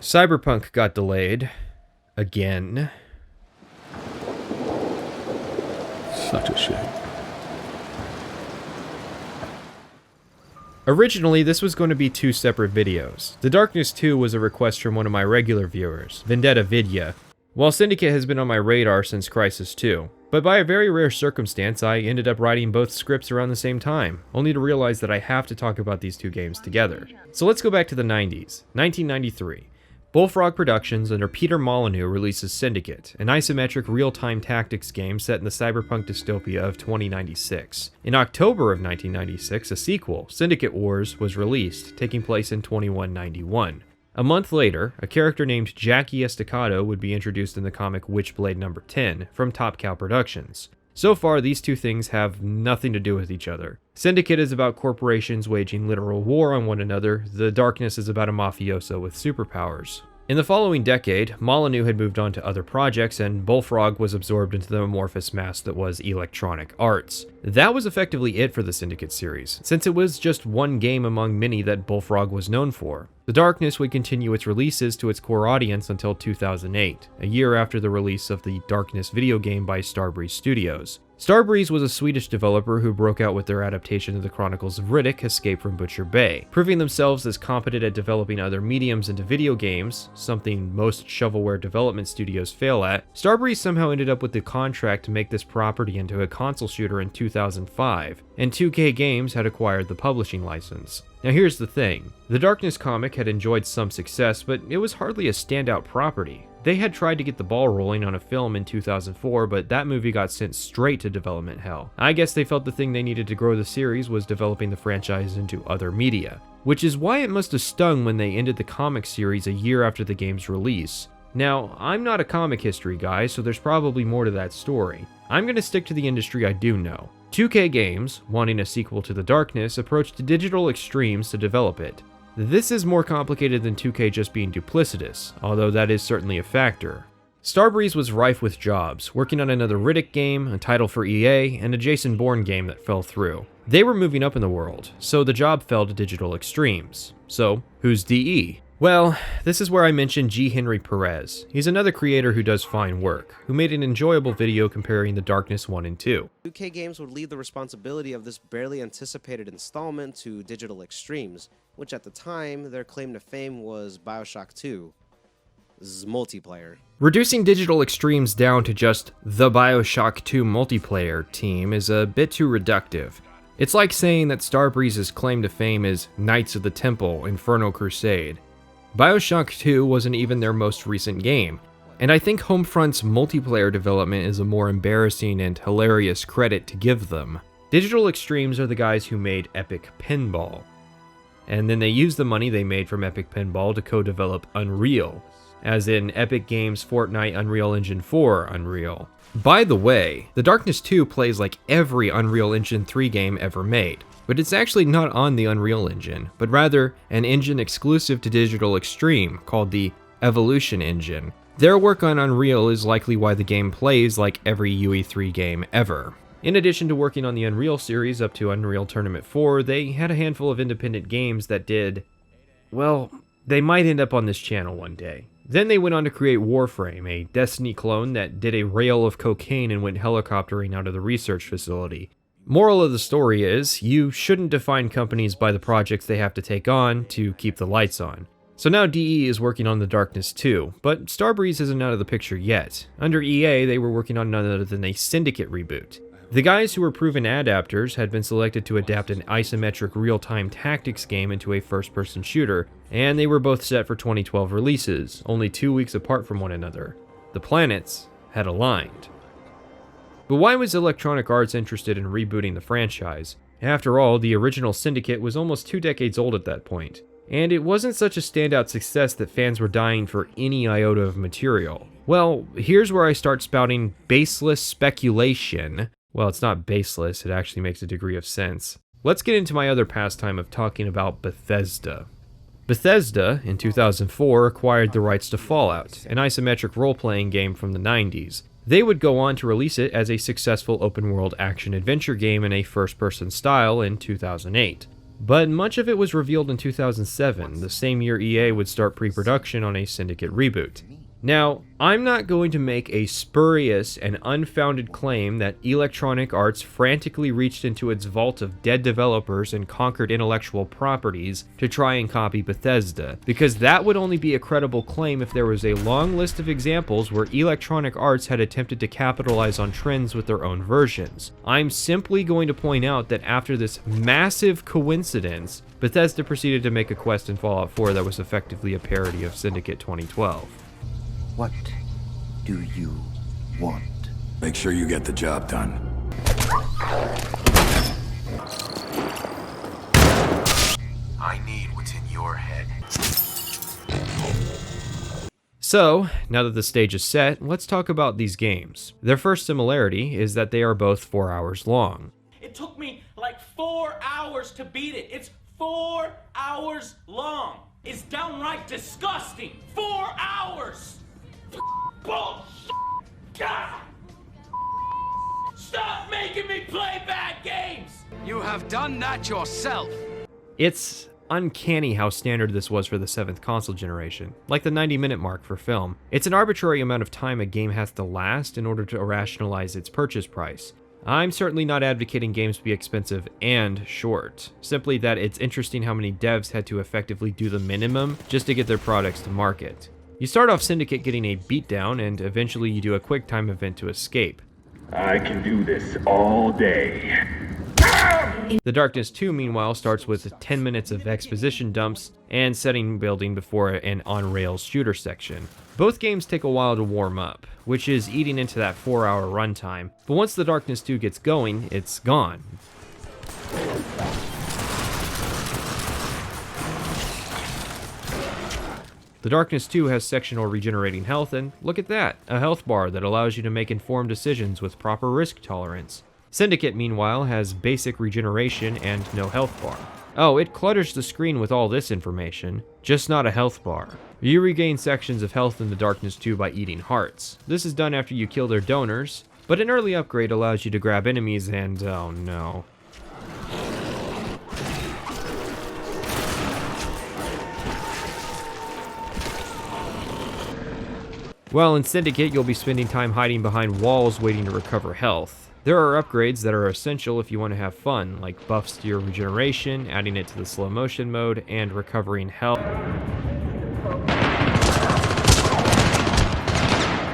Cyberpunk got delayed. Again. Such a shame. Originally, this was going to be two separate videos. The Darkness 2 was a request from one of my regular viewers, Vendetta Vidya, while Syndicate has been on my radar since Crisis 2. But by a very rare circumstance, I ended up writing both scripts around the same time, only to realize that I have to talk about these two games together. So let's go back to the 90s, 1993. Bullfrog Productions under Peter Molyneux releases Syndicate, an isometric real-time tactics game set in the cyberpunk dystopia of 2096. In October of 1996, a sequel, Syndicate Wars, was released, taking place in 2191. A month later, a character named Jackie Estacado would be introduced in the comic Witchblade No. 10 from Top Cow Productions. So far, these two things have nothing to do with each other. Syndicate is about corporations waging literal war on one another. The Darkness is about a mafioso with superpowers. In the following decade, Molyneux had moved on to other projects, and Bullfrog was absorbed into the amorphous mass that was Electronic Arts. That was effectively it for the Syndicate series, since it was just one game among many that Bullfrog was known for. The Darkness would continue its releases to its core audience until 2008, a year after the release of the Darkness video game by Starbreeze Studios. Starbreeze was a Swedish developer who broke out with their adaptation of the Chronicles of Riddick, Escape from Butcher Bay. Proving themselves as competent at developing other mediums into video games, something most shovelware development studios fail at, Starbreeze somehow ended up with the contract to make this property into a console shooter in 2005, and 2K Games had acquired the publishing license. Now here's the thing, the Darkness comic had enjoyed some success, but it was hardly a standout property. They had tried to get the ball rolling on a film in 2004, but that movie got sent straight to development hell. I guess they felt the thing they needed to grow the series was developing the franchise into other media, which is why it must have stung when they ended the comic series a year after the game's release. Now, I'm not a comic history guy, so there's probably more to that story. I'm going to stick to the industry I do know. 2K Games, wanting a sequel to The Darkness, approached Digital Extremes to develop it. This is more complicated than 2K just being duplicitous, although that is certainly a factor. Starbreeze was rife with jobs, working on another Riddick game, a title for EA, and a Jason Bourne game that fell through. They were moving up in the world, so the job fell to Digital Extremes. So, who's DE? Well, this is where I mention GHenryPerez. He's another creator who does fine work, who made an enjoyable video comparing The Darkness 1 and 2. 2K Games would leave the responsibility of this barely anticipated installment to Digital Extremes, which at the time, their claim to fame was Bioshock 2's multiplayer. Reducing Digital Extremes down to just the Bioshock 2 multiplayer team is a bit too reductive. It's like saying that Starbreeze's claim to fame is Knights of the Temple, Inferno Crusade. Bioshock 2 wasn't even their most recent game, and I think Homefront's multiplayer development is a more embarrassing and hilarious credit to give them. Digital Extremes are the guys who made Epic Pinball, and then they used the money they made from Epic Pinball to co-develop Unreal, as in Epic Games' Fortnite Unreal Engine 4 Unreal. By the way, The Darkness 2 plays like every Unreal Engine 3 game ever made, but it's actually not on the Unreal Engine, but rather an engine exclusive to Digital Extreme called the Evolution Engine. Their work on Unreal is likely why the game plays like every UE3 game ever. In addition to working on the Unreal series up to Unreal Tournament 4, they had a handful of independent games that did, well, they might end up on this channel one day. Then they went on to create Warframe, a Destiny clone that did a rail of cocaine and went helicoptering out of the research facility. Moral of the story is, you shouldn't define companies by the projects they have to take on to keep the lights on. So now DE is working on The Darkness 2, but Starbreeze isn't out of the picture yet. Under EA, they were working on none other than a Syndicate reboot. The guys who were proven adapters had been selected to adapt an isometric real-time tactics game into a first-person shooter, and they were both set for 2012 releases, only 2 weeks apart from one another. The planets had aligned. But why was Electronic Arts interested in rebooting the franchise? After all, the original Syndicate was almost 2 decades old at that point, and it wasn't such a standout success that fans were dying for any iota of material. Well, here's where I start spouting baseless speculation. Well, it's not baseless, it actually makes a degree of sense. Let's get into my other pastime of talking about Bethesda. Bethesda, in 2004, acquired the rights to Fallout, an isometric role-playing game from the 90s. They would go on to release it as a successful open-world action-adventure game in a first-person style in 2008. But much of it was revealed in 2007, the same year EA would start pre-production on a Syndicate reboot. Now, I'm not going to make a spurious and unfounded claim that Electronic Arts frantically reached into its vault of dead developers and conquered intellectual properties to try and copy Bethesda, because that would only be a credible claim if there was a long list of examples where Electronic Arts had attempted to capitalize on trends with their own versions. I'm simply going to point out that after this massive coincidence, Bethesda proceeded to make a quest in Fallout 4 that was effectively a parody of Syndicate 2012. What do you want? Make sure you get the job done. I need what's in your head. So, now that the stage is set, let's talk about these games. Their first similarity is that they are both 4 hours long. It took me like 4 hours to beat it. It's 4 hours long. It's downright disgusting. 4 hours! Bullshit! God! Stop making me play bad games! You have done that yourself. It's uncanny how standard this was for the 7th console generation, like the 90-minute mark for film. It's an arbitrary amount of time a game has to last in order to rationalize its purchase price. I'm certainly not advocating games be expensive and short, simply that it's interesting how many devs had to effectively do the minimum just to get their products to market. You start off Syndicate getting a beatdown, and eventually you do a quick time event to escape. I can do this all day. The Darkness 2, meanwhile, starts with 10 minutes of exposition dumps and setting building before an on-rails shooter section. Both games take a while to warm up, which is eating into that 4-hour runtime, but once The Darkness 2 gets going, it's gone. The Darkness 2 has sectional regenerating health, and look at that, a health bar that allows you to make informed decisions with proper risk tolerance. Syndicate, meanwhile, has basic regeneration and no health bar. Oh, it clutters the screen with all this information, just not a health bar. You regain sections of health in The Darkness 2 by eating hearts. This is done after you kill their donors, but an early upgrade allows you to grab enemies and, oh no. Well, in Syndicate, you'll be spending time hiding behind walls waiting to recover health. There are upgrades that are essential if you want to have fun, like buffs to your regeneration, adding it to the slow motion mode, and recovering health.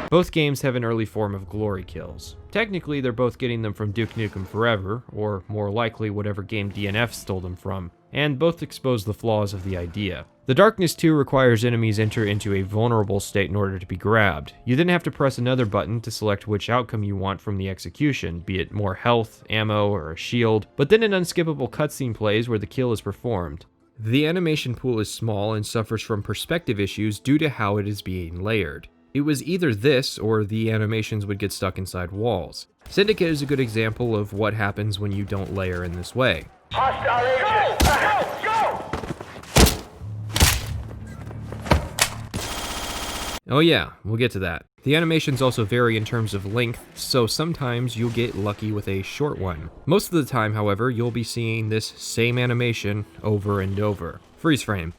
Both games have an early form of glory kills. Technically, they're both getting them from Duke Nukem Forever, or more likely whatever game DNF stole them from, and both expose the flaws of the idea. The Darkness 2 requires enemies enter into a vulnerable state in order to be grabbed. You then have to press another button to select which outcome you want from the execution, be it more health, ammo, or a shield, but then an unskippable cutscene plays where the kill is performed. The animation pool is small and suffers from perspective issues due to how it is being layered. It was either this or the animations would get stuck inside walls. Syndicate is a good example of what happens when you don't layer in this way. Hostile agent! Oh yeah, we'll get to that. The animations also vary in terms of length, so sometimes you'll get lucky with a short one. Most of the time, however, you'll be seeing this same animation over and over. Freeze frame.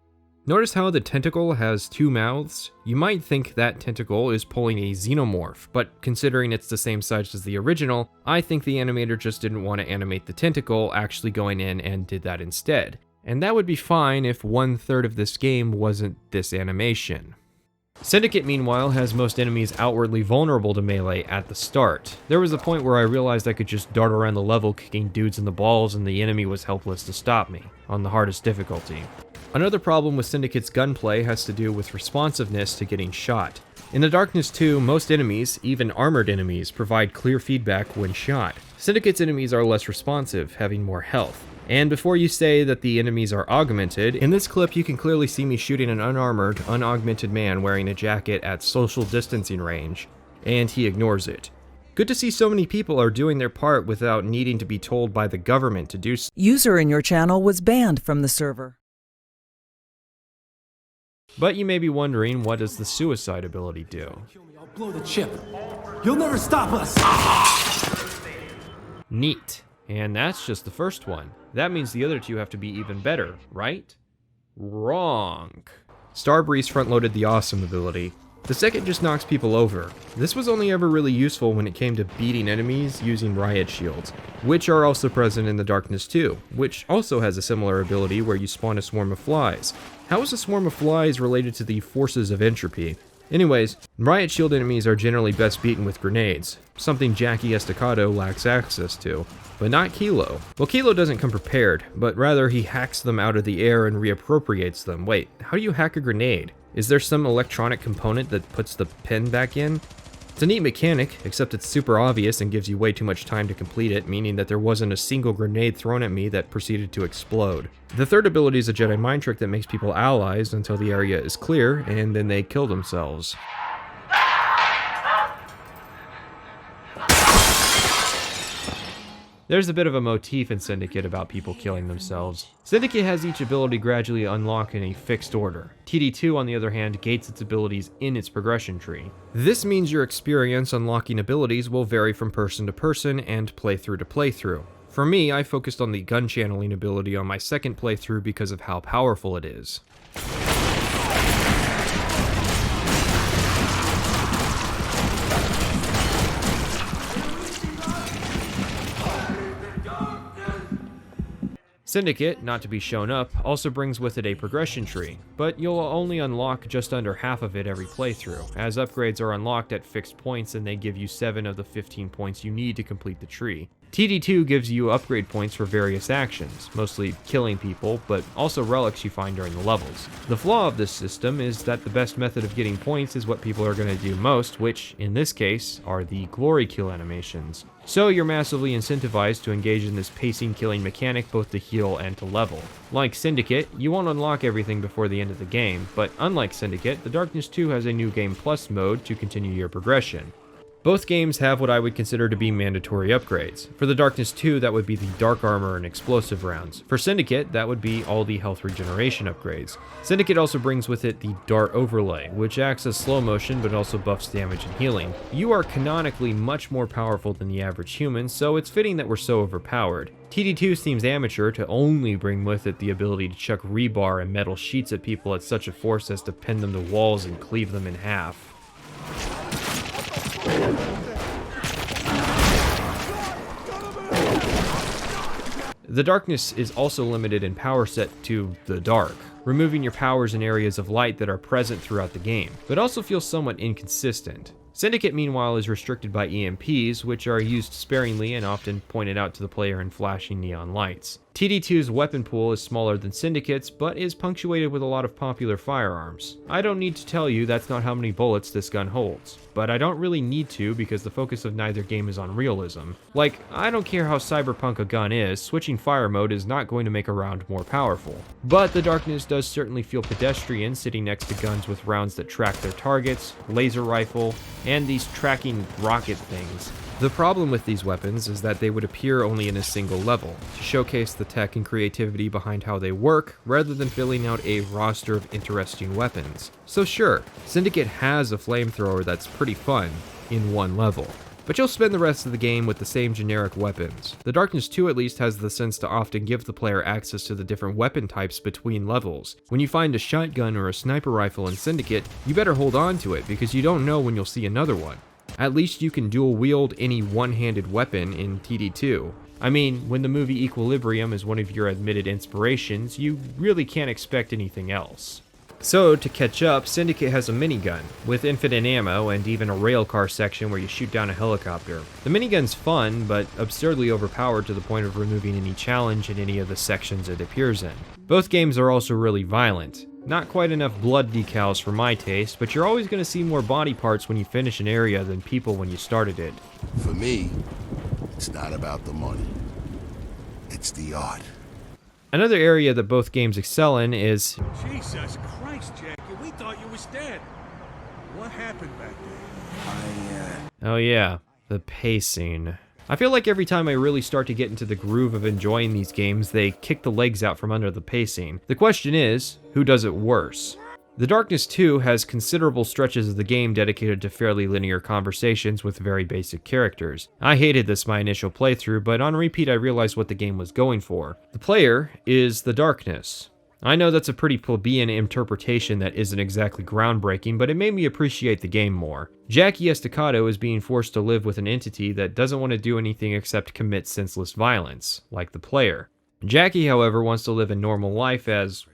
Notice how the tentacle has 2 mouths? You might think that tentacle is pulling a xenomorph, but considering it's the same size as the original, I think the animator just didn't want to animate the tentacle actually going in and did that instead. And that would be fine if 1/3 of this game wasn't this animation. Syndicate, meanwhile, has most enemies outwardly vulnerable to melee at the start. There was a point where I realized I could just dart around the level kicking dudes in the balls and the enemy was helpless to stop me, on the hardest difficulty. Another problem with Syndicate's gunplay has to do with responsiveness to getting shot. In The Darkness 2, most enemies, even armored enemies, provide clear feedback when shot. Syndicate's enemies are less responsive, having more health. And before you say that the enemies are augmented, in this clip you can clearly see me shooting an unarmored, unaugmented man wearing a jacket at social distancing range, and he ignores it. Good to see so many people are doing their part without needing to be told by the government to do so. User in your channel was banned from the server. But you may be wondering, what does the suicide ability do? I'll blow the chip. You'll never stop us! Neat. And that's just the first one. That means the other two have to be even better, right? Wrong. Starbreeze front-loaded the awesome ability. The second just knocks people over. This was only ever really useful when it came to beating enemies using riot shields, which are also present in The Darkness 2, which also has a similar ability where you spawn a swarm of flies. How is a swarm of flies related to the forces of entropy? Anyways, riot shield enemies are generally best beaten with grenades, something Jackie Estacado lacks access to, but not Kilo. Well, Kilo doesn't come prepared, but rather he hacks them out of the air and reappropriates them. Wait, how do you hack a grenade? Is there some electronic component that puts the pin back in? It's a neat mechanic, except it's super obvious and gives you way too much time to complete it, meaning that there wasn't a single grenade thrown at me that proceeded to explode. The third ability is a Jedi mind trick that makes people allies until the area is clear, and then they kill themselves. There's a bit of a motif in Syndicate about people killing themselves. Syndicate has each ability gradually unlock in a fixed order. TD2, on the other hand, gates its abilities in its progression tree. This means your experience unlocking abilities will vary from person to person and playthrough to playthrough. For me, I focused on the gun channeling ability on my second playthrough because of how powerful it is. Syndicate, not to be shown up, also brings with it a progression tree, but you'll only unlock just under half of it every playthrough, as upgrades are unlocked at fixed points and they give you 7 of the 15 points you need to complete the tree. TD2 gives you upgrade points for various actions, mostly killing people, but also relics you find during the levels. The flaw of this system is that the best method of getting points is what people are going to do most, which, in this case, are the glory kill animations. So you're massively incentivized to engage in this pacing killing mechanic both to heal and to level. Like Syndicate, you won't unlock everything before the end of the game, but unlike Syndicate, The Darkness 2 has a New Game Plus mode to continue your progression. Both games have what I would consider to be mandatory upgrades. For The Darkness 2, that would be the Dark Armor and Explosive rounds. For Syndicate, that would be all the health regeneration upgrades. Syndicate also brings with it the Dart Overlay, which acts as slow motion but also buffs damage and healing. You are canonically much more powerful than the average human, so it's fitting that we're so overpowered. TD2 seems amateur to only bring with it the ability to chuck rebar and metal sheets at people at such a force as to pin them to walls and cleave them in half. The Darkness is also limited in power set to the dark, removing your powers in areas of light that are present throughout the game, but also feels somewhat inconsistent. Syndicate, meanwhile, is restricted by EMPs, which are used sparingly and often pointed out to the player in flashing neon lights. TD2's weapon pool is smaller than Syndicate's, but is punctuated with a lot of popular firearms. I don't need to tell you that's not how many bullets this gun holds, but I don't really need to because the focus of neither game is on realism. Like, I don't care how cyberpunk a gun is, switching fire mode is not going to make a round more powerful. But The Darkness does certainly feel pedestrian sitting next to guns with rounds that track their targets, laser rifle, and these tracking rocket things. The problem with these weapons is that they would appear only in a single level, to showcase the tech and creativity behind how they work, rather than filling out a roster of interesting weapons. So sure, Syndicate has a flamethrower that's pretty fun, in one level, but you'll spend the rest of the game with the same generic weapons. The Darkness 2 at least has the sense to often give the player access to the different weapon types between levels. When you find a shotgun or a sniper rifle in Syndicate, you better hold on to it because you don't know when you'll see another one. At least you can dual wield any one-handed weapon in TD2. I mean, when the movie Equilibrium is one of your admitted inspirations, you really can't expect anything else. So, to catch up, Syndicate has a minigun, with infinite ammo and even a railcar section where you shoot down a helicopter. The minigun's fun, but absurdly overpowered to the point of removing any challenge in any of the sections it appears in. Both games are also really violent. Not quite enough blood decals for my taste, but you're always going to see more body parts when you finish an area than people when you started it. For me, it's not about the money. It's the art. Another area that both games excel in is... Jesus Christ, Jackie, we thought you was dead. What happened back there? Oh yeah, the pacing. I feel like every time I really start to get into the groove of enjoying these games, they kick the legs out from under the pacing. The question is, who does it worse? The Darkness 2 has considerable stretches of the game dedicated to fairly linear conversations with very basic characters. I hated this my initial playthrough, but on repeat I realized what the game was going for. The player is the Darkness. I know that's a pretty plebeian interpretation that isn't exactly groundbreaking, but it made me appreciate the game more. Jackie Estacado is being forced to live with an entity that doesn't want to do anything except commit senseless violence, like the player. Jackie, however, wants to live a normal life as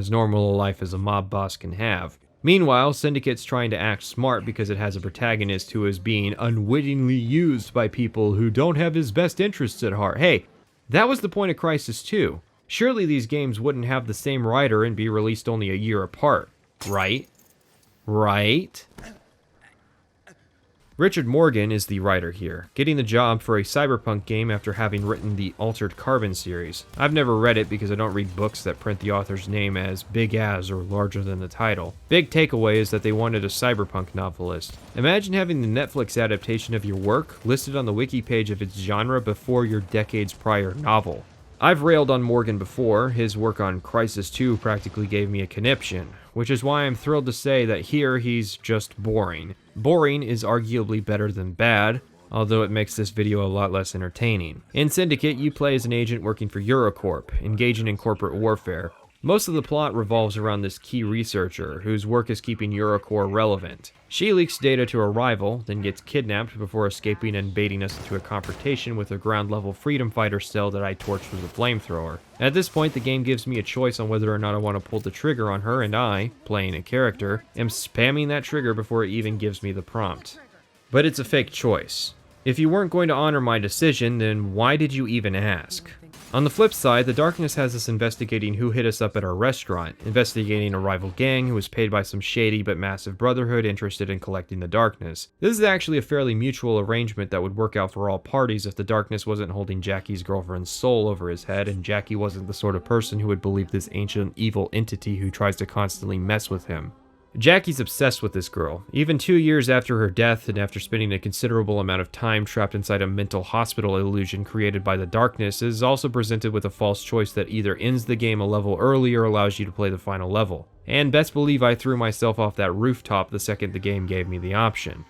normal a life as a mob boss can have. Meanwhile, Syndicate's trying to act smart because it has a protagonist who is being unwittingly used by people who don't have his best interests at heart. Hey, that was the point of Crysis 2. Surely these games wouldn't have the same writer and be released only a year apart, right? Right? Richard Morgan is the writer here, getting the job for a cyberpunk game after having written the Altered Carbon series. I've never read it because I don't read books that print the author's name as big as or larger than the title. Big takeaway is that they wanted a cyberpunk novelist. Imagine having the Netflix adaptation of your work listed on the wiki page of its genre before your decades prior novel. I've railed on Morgan before. His work on Crysis 2 practically gave me a conniption, which is why I'm thrilled to say that here he's just boring. Boring is arguably better than bad, although it makes this video a lot less entertaining. In Syndicate, you play as an agent working for Eurocorp, engaging in corporate warfare. Most of the plot revolves around this key researcher, whose work is keeping Eurocorp relevant. She leaks data to a rival, then gets kidnapped before escaping and baiting us into a confrontation with a ground-level freedom fighter cell that I torched with a flamethrower. At this point, the game gives me a choice on whether or not I want to pull the trigger on her, and I, playing a character, am spamming that trigger before it even gives me the prompt. But it's a fake choice. If you weren't going to honor my decision, then why did you even ask? On the flip side, the Darkness has us investigating who hit us up at our restaurant, investigating a rival gang who was paid by some shady but massive brotherhood interested in collecting the Darkness. This is actually a fairly mutual arrangement that would work out for all parties if the Darkness wasn't holding Jackie's girlfriend's soul over his head, and Jackie wasn't the sort of person who would believe this ancient evil entity who tries to constantly mess with him. Jackie's obsessed with this girl. Even 2 years after her death and after spending a considerable amount of time trapped inside a mental hospital illusion created by the Darkness, is also presented with a false choice that either ends the game a level early or allows you to play the final level. And best believe I threw myself off that rooftop the second the game gave me the option.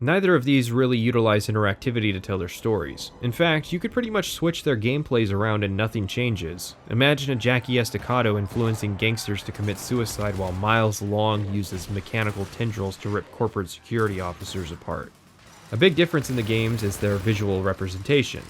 Neither of these really utilize interactivity to tell their stories. In fact, you could pretty much switch their gameplays around and nothing changes. Imagine a Jackie Estacado influencing gangsters to commit suicide while Miles Long uses mechanical tendrils to rip corporate security officers apart. A big difference in the games is their visual representation.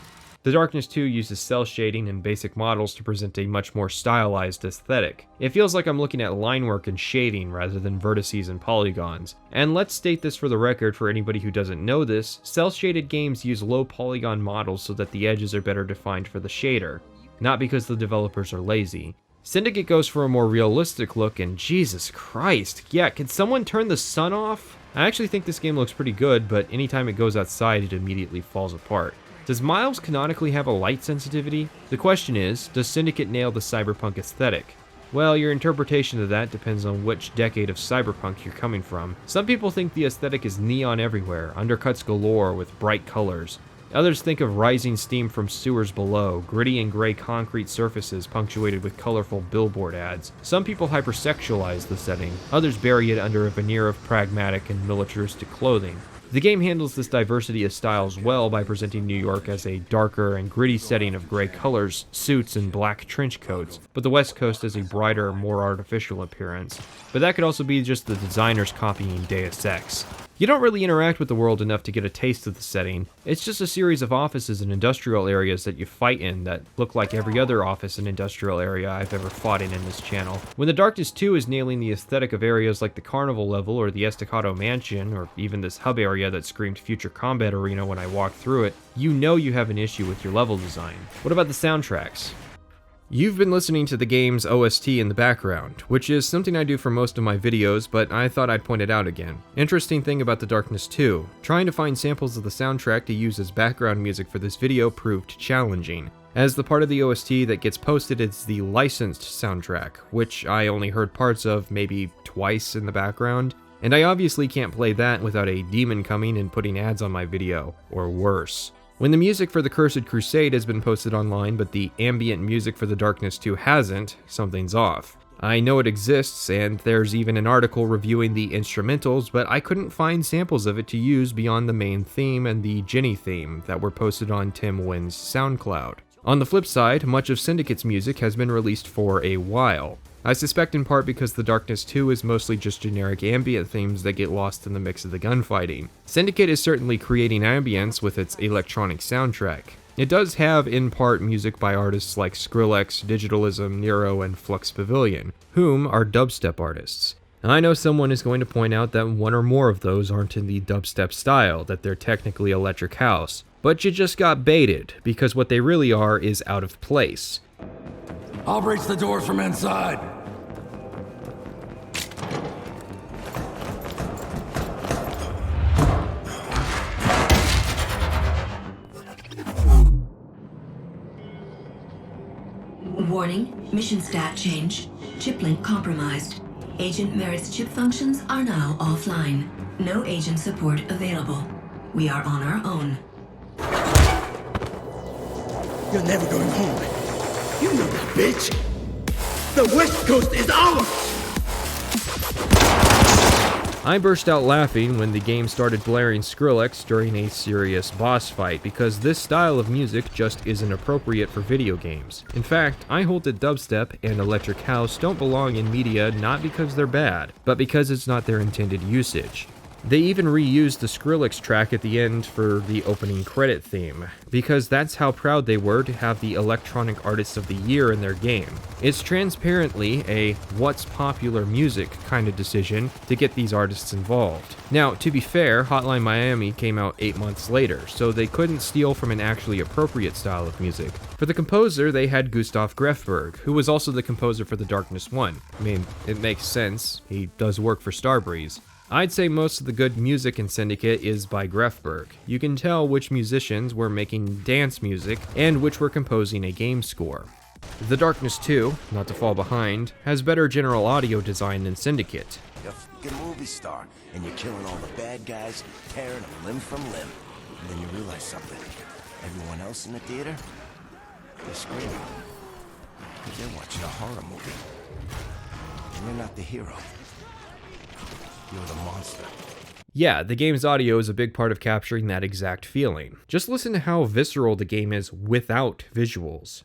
The Darkness 2 uses cell shading and basic models to present a much more stylized aesthetic. It feels like I'm looking at line work and shading rather than vertices and polygons. And let's state this for the record for anybody who doesn't know this, cell shaded games use low polygon models so that the edges are better defined for the shader, not because the developers are lazy. Syndicate goes for a more realistic look, and Jesus Christ, yeah, can someone turn the sun off? I actually think this game looks pretty good, but anytime it goes outside it immediately falls apart. Does Miles canonically have a light sensitivity? The question is, does Syndicate nail the cyberpunk aesthetic? Well, your interpretation of that depends on which decade of cyberpunk you're coming from. Some people think the aesthetic is neon everywhere, undercuts galore with bright colors. Others think of rising steam from sewers below, gritty and gray concrete surfaces punctuated with colorful billboard ads. Some people hypersexualize the setting, others bury it under a veneer of pragmatic and militaristic clothing. The game handles this diversity of styles well by presenting New York as a darker and gritty setting of gray colors, suits, and black trench coats, but the West Coast has a brighter, more artificial appearance. But that could also be just the designers copying Deus Ex. You don't really interact with the world enough to get a taste of the setting. It's just a series of offices and industrial areas that you fight in that look like every other office and industrial area I've ever fought in this channel. When the Darkness 2 is nailing the aesthetic of areas like the Carnival level or the Estacado Mansion, or even this hub area that screamed Future Combat Arena when I walked through it, you know you have an issue with your level design. What about the soundtracks? You've been listening to the game's OST in the background, which is something I do for most of my videos, but I thought I'd point it out again. Interesting thing about The Darkness 2, trying to find samples of the soundtrack to use as background music for this video proved challenging, as the part of the OST that gets posted is the licensed soundtrack, which I only heard parts of maybe twice in the background, and I obviously can't play that without a demon coming and putting ads on my video, or worse. When the music for The Cursed Crusade has been posted online, but the ambient music for The Darkness 2 hasn't, something's off. I know it exists, and there's even an article reviewing the instrumentals, but I couldn't find samples of it to use beyond the main theme and the Ginny theme that were posted on Tim Wynn's SoundCloud. On the flip side, much of Syndicate's music has been released for a while. I suspect in part because The Darkness 2 is mostly just generic ambient themes that get lost in the mix of the gunfighting. Syndicate is certainly creating ambience with its electronic soundtrack. It does have in part music by artists like Skrillex, Digitalism, Nero, and Flux Pavilion, whom are dubstep artists. I know someone is going to point out that one or more of those aren't in the dubstep style, that they're technically electric house, but you just got baited, because what they really are is out of place. I'll breach the doors from inside. Warning, mission stat change. Chip link compromised. Agent Merritt's chip functions are now offline. No agent support available. We are on our own. You're never going home. You know that, bitch. The West Coast is ours! I burst out laughing when the game started blaring Skrillex during a serious boss fight, because this style of music just isn't appropriate for video games. In fact, I hold that dubstep and electric house don't belong in media not because they're bad, but because it's not their intended usage. They even reused the Skrillex track at the end for the opening credit theme, because that's how proud they were to have the Electronic Artist of the Year in their game. It's transparently a what's popular music kind of decision to get these artists involved. Now, to be fair, Hotline Miami came out 8 months later, so they couldn't steal from an actually appropriate style of music. For the composer, they had Gustav Grefberg, who was also the composer for The Darkness 1. I mean, it makes sense, he does work for Starbreeze. I'd say most of the good music in Syndicate is by Grefberg. You can tell which musicians were making dance music and which were composing a game score. The Darkness 2, not to fall behind, has better general audio design than Syndicate. You're a fucking movie star, and you're killing all the bad guys, tearing them limb from limb. And then you realize something. Everyone else in the theater, they're screaming. Because they're watching a horror movie. And you're not the hero. You're the monster. Yeah, the game's audio is a big part of capturing that exact feeling. Just listen to how visceral the game is without visuals.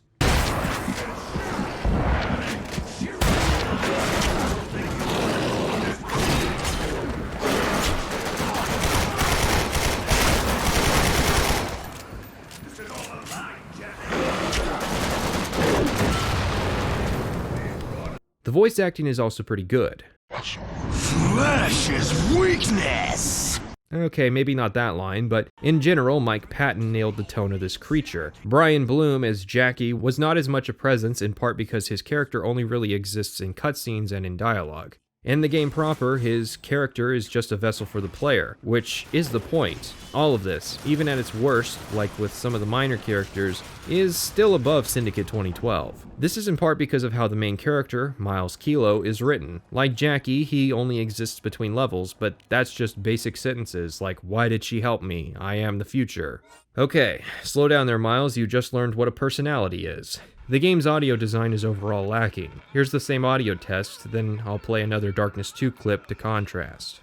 The voice acting is also pretty good. Flesh is weakness! Okay, maybe not that line, but in general, Mike Patton nailed the tone of this creature. Brian Bloom as Jackie was not as much a presence, in part because his character only really exists in cutscenes and in dialogue. In the game proper, his character is just a vessel for the player, which is the point. All of this, even at its worst, like with some of the minor characters, is still above Syndicate 2012. This is in part because of how the main character, Miles Kilo, is written. Like Jackie, he only exists between levels, but that's just basic sentences like, "Why did she help me? I am the future." Okay, slow down there, Miles, you just learned what a personality is. The game's audio design is overall lacking. Here's the same audio test, then I'll play another Darkness 2 clip to contrast.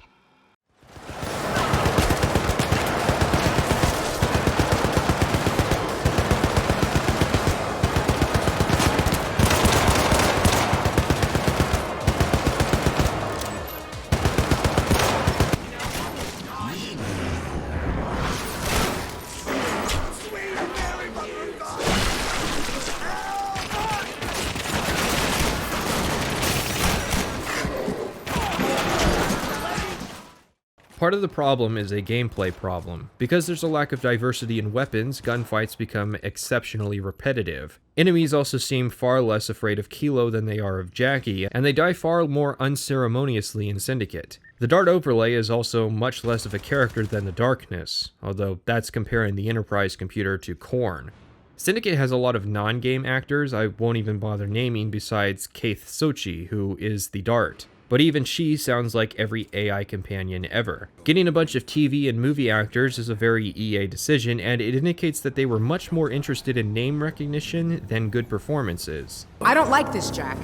Part of the problem is a gameplay problem. Because there's a lack of diversity in weapons, gunfights become exceptionally repetitive. Enemies also seem far less afraid of Kilo than they are of Jackie, and they die far more unceremoniously in Syndicate. The Dart overlay is also much less of a character than the Darkness, although that's comparing the Enterprise computer to Korn. Syndicate has a lot of non-game actors I won't even bother naming besides Keith Sochi, who is the Dart. but even she sounds like every AI companion ever. Getting a bunch of TV and movie actors is a very EA decision, and it indicates that they were much more interested in name recognition than good performances. I don't like this, Jack.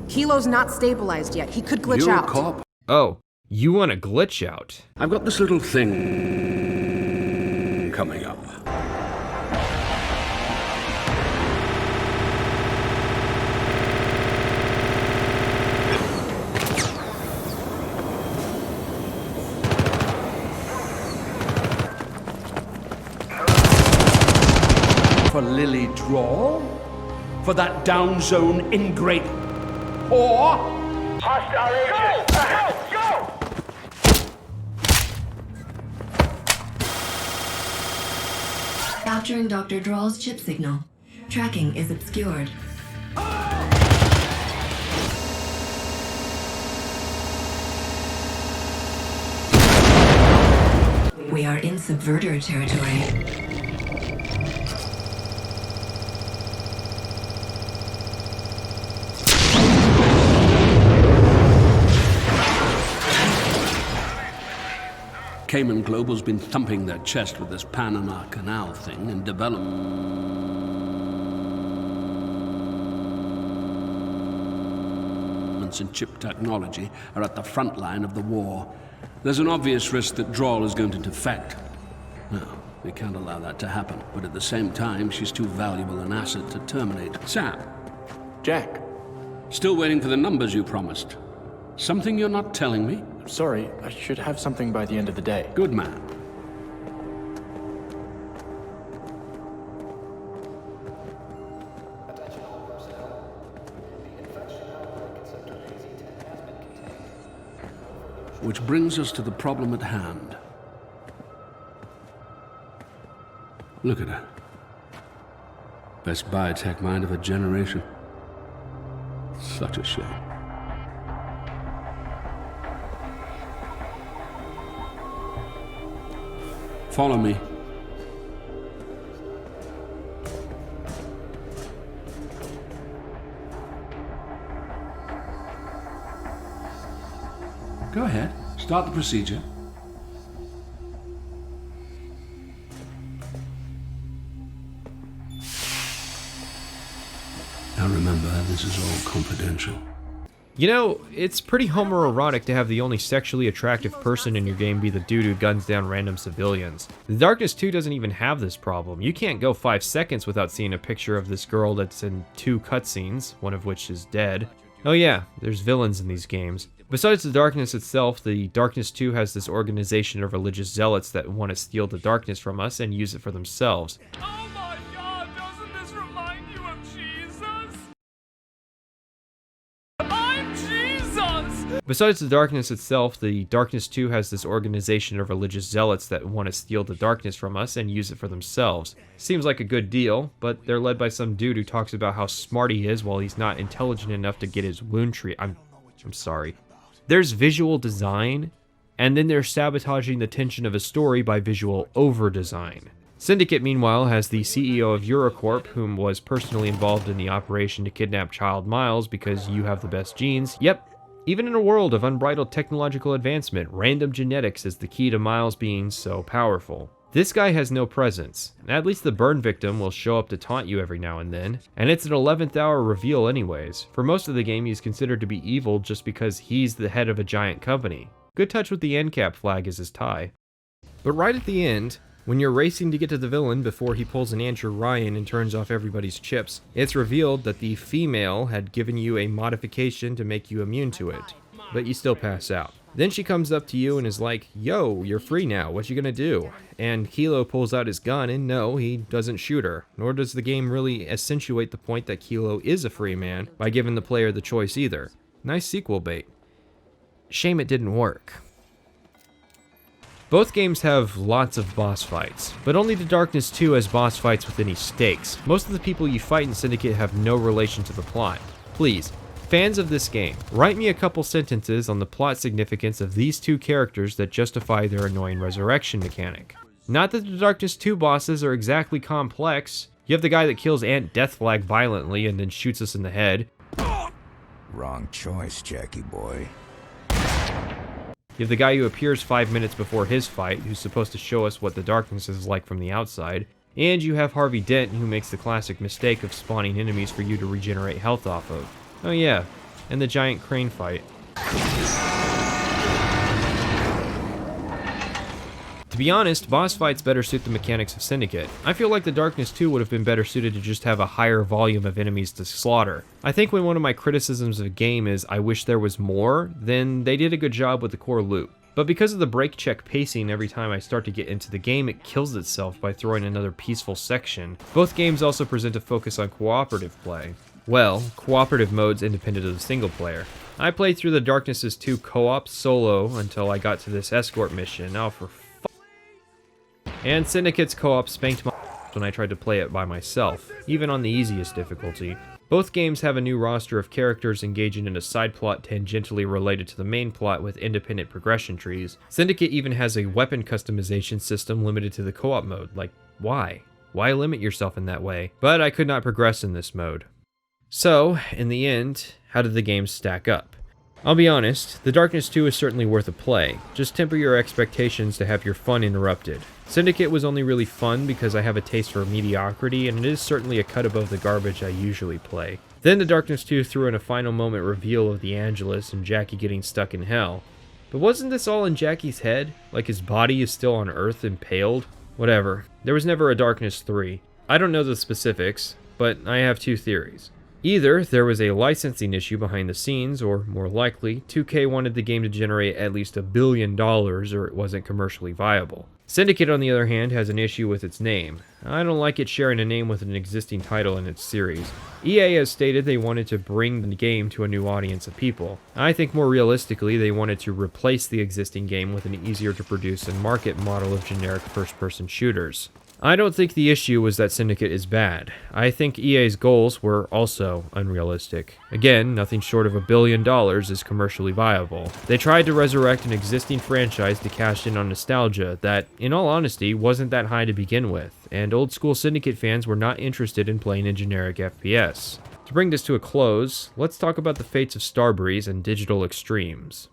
Kilo's not stabilized yet. He could glitch out. You're a cop. Oh, you want to glitch out? I've got this little thing coming up. For Lily Draw? For that down zone ingrate? Or... Hostile agent! Go! Capturing Dr. Draw's chip signal. Tracking is obscured. We are in subverter territory. Cayman Global's been thumping their chest with this Panama Canal thing, and developments in chip technology are at the front line of the war. There's an obvious risk that Drawl is going to defect. No, we can't allow that to happen, but at the same time, she's too valuable an asset to terminate. Sam. Jack. Still waiting for the numbers you promised. Something you're not telling me? Sorry, I should have something by the end of the day. Good man. Which brings us to the problem at hand. Look at her. Best biotech mind of a generation. Such a shame. Follow me. Go ahead. Start the procedure. Now remember, this is all confidential. You know, it's pretty homoerotic to have the only sexually attractive person in your game be the dude who guns down random civilians. The Darkness 2 doesn't even have this problem. You can't go 5 seconds without seeing a picture of this girl that's in 2 cutscenes, one of which is dead. Oh yeah, there's villains in these games. Besides the Darkness itself, the Darkness 2 has this organization of religious zealots that want to steal the darkness from us and use it for themselves. Oh my god, doesn't this remind you of Jesus? I'm Jesus! Besides the Darkness itself, the Darkness 2 has this organization of religious zealots that want to steal the darkness from us and use it for themselves. Seems like a good deal, but they're led by some dude who talks about how smart he is while he's not intelligent enough to get his wound treated. I'm sorry. There's visual design, and then they're sabotaging the tension of a story by visual over-design. Syndicate, meanwhile, has the CEO of Eurocorp, whom was personally involved in the operation to kidnap Child Miles because you have the best genes. Yep, even in a world of unbridled technological advancement, random genetics is the key to Miles being so powerful. This guy has no presence. At least the burn victim will show up to taunt you every now and then, and it's an 11th hour reveal anyways. For most of the game, he's considered to be evil just because he's the head of a giant company. Good touch with the end cap flag as his tie. But right at the end, when you're racing to get to the villain before he pulls an Andrew Ryan and turns off everybody's chips, it's revealed that the female had given you a modification to make you immune to it, but you still pass out. Then she comes up to you and is like, yo, you're free now, what you gonna do? And Kilo pulls out his gun, and no, he doesn't shoot her. Nor does the game really accentuate the point that Kilo is a free man by giving the player the choice either. Nice sequel bait. Shame it didn't work. Both games have lots of boss fights, but only the Darkness 2 has boss fights with any stakes. Most of the people you fight in Syndicate have no relation to the plot. Please, fans of this game, write me a couple sentences on the plot significance of these 2 characters that justify their annoying resurrection mechanic. Not that the Darkness 2 bosses are exactly complex. You have the guy that kills Aunt Deathflag violently and then shoots us in the head. Wrong choice, Jackie boy. You have the guy who appears 5 minutes before his fight, who's supposed to show us what the darkness is like from the outside, and you have Harvey Dent, who makes the classic mistake of spawning enemies for you to regenerate health off of. Oh yeah, and the giant crane fight. To be honest, boss fights better suit the mechanics of Syndicate. I feel like The Darkness 2 would have been better suited to just have a higher volume of enemies to slaughter. I think when one of my criticisms of a game is I wish there was more, then they did a good job with the core loop. But because of the break check pacing every time I start to get into the game, it kills itself by throwing another peaceful section. Both games also present a focus on cooperative play. Well, cooperative mode's independent of the single player. I played through The Darkness 2 co-op solo until I got to this escort mission. Now for and Syndicate's co-op spanked my when I tried to play it by myself, even on the easiest difficulty. Both games have a new roster of characters engaging in a side plot tangentially related to the main plot with independent progression trees. Syndicate even has a weapon customization system limited to the co-op mode. Like, why? Why limit yourself in that way? But I could not progress in this mode. So, in the end, how did the games stack up? I'll be honest, The Darkness 2 is certainly worth a play. Just temper your expectations to have your fun interrupted. Syndicate was only really fun because I have a taste for mediocrity, and it is certainly a cut above the garbage I usually play. Then The Darkness 2 threw in a final moment reveal of the Angelus and Jackie getting stuck in hell. But wasn't this all in Jackie's head? Like his body is still on Earth impaled? Whatever. There was never a Darkness 3. I don't know the specifics, but I have two theories. Either there was a licensing issue behind the scenes, or more likely, 2K wanted the game to generate at least $1 billion or it wasn't commercially viable. Syndicate, on the other hand, has an issue with its name. I don't like it sharing a name with an existing title in its series. EA has stated they wanted to bring the game to a new audience of people. I think more realistically, they wanted to replace the existing game with an easier to produce and market model of generic first-person shooters. I don't think the issue was that Syndicate is bad. I think EA's goals were also unrealistic. Again, nothing short of $1 billion is commercially viable. They tried to resurrect an existing franchise to cash in on nostalgia that, in all honesty, wasn't that high to begin with, and old school Syndicate fans were not interested in playing a generic FPS. To bring this to a close, let's talk about the fates of Starbreeze and Digital Extremes.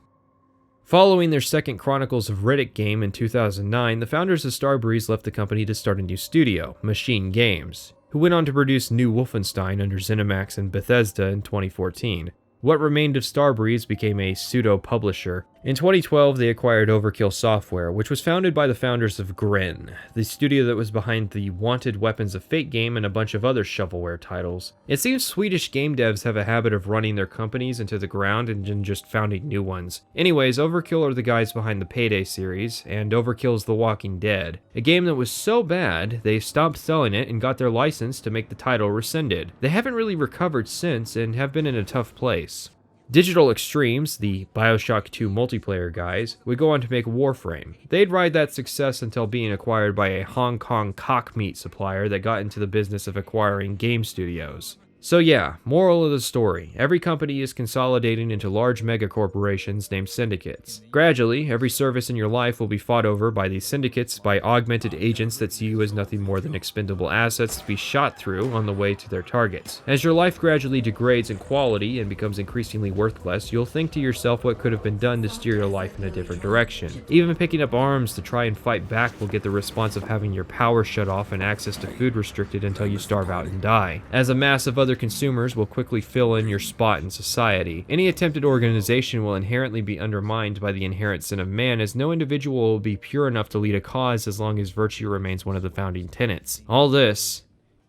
Following their second Chronicles of Riddick game in 2009, the founders of Starbreeze left the company to start a new studio, Machine Games, who went on to produce New Wolfenstein under ZeniMax and Bethesda in 2014. What remained of Starbreeze became a pseudo-publisher. In 2012, they acquired Overkill Software, which was founded by the founders of Gren, the studio that was behind the Wanted Weapons of Fate game and a bunch of other shovelware titles. It seems Swedish game devs have a habit of running their companies into the ground and then just founding new ones. Anyways, Overkill are the guys behind the Payday series, and Overkill's The Walking Dead, a game that was so bad, they stopped selling it and got their license to make the title rescinded. They haven't really recovered since and have been in a tough place. Digital Extremes, the Bioshock 2 multiplayer guys, would go on to make Warframe. They'd ride that success until being acquired by a Hong Kong cock meat supplier that got into the business of acquiring game studios. So yeah, moral of the story, every company is consolidating into large mega corporations named syndicates. Gradually, every service in your life will be fought over by these syndicates by augmented agents that see you as nothing more than expendable assets to be shot through on the way to their targets. As your life gradually degrades in quality and becomes increasingly worthless, you'll think to yourself what could have been done to steer your life in a different direction. Even picking up arms to try and fight back will get the response of having your power shut off and access to food restricted until you starve out and die. As a mass of other consumers will quickly fill in your spot in society. Any attempted organization will inherently be undermined by the inherent sin of man, as no individual will be pure enough to lead a cause as long as virtue remains one of the founding tenets. All this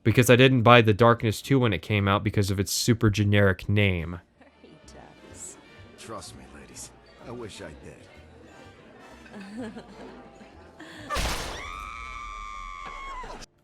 because I didn't buy The Darkness 2 when it came out because of its super generic name. Trust me, ladies. I wish I did.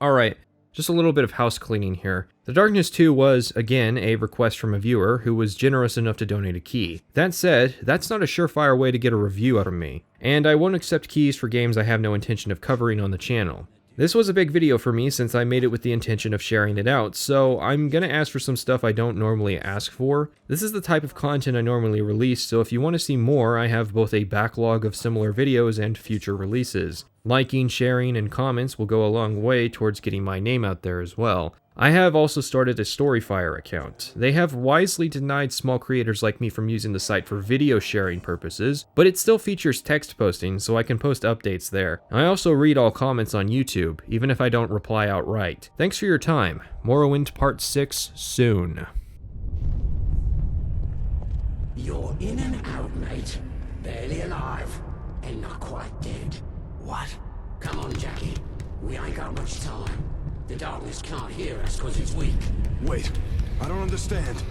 Alright, just a little bit of house cleaning here. The Darkness 2 was, again, a request from a viewer who was generous enough to donate a key. That said, that's not a surefire way to get a review out of me, and I won't accept keys for games I have no intention of covering on the channel. This was a big video for me since I made it with the intention of sharing it out, so I'm gonna ask for some stuff I don't normally ask for. This is the type of content I normally release, so if you want to see more, I have both a backlog of similar videos and future releases. Liking, sharing, and comments will go a long way towards getting my name out there as well. I have also started a Storyfire account. They have wisely denied small creators like me from using the site for video sharing purposes, but it still features text posting, so I can post updates there. I also read all comments on YouTube, even if I don't reply outright. Thanks for your time. Morrowind Part 6 soon. You're in and out, mate. Barely alive, and not quite dead. What? Come on, Jackie. We ain't got much time. The darkness can't hear us because it's weak. Wait, I don't understand.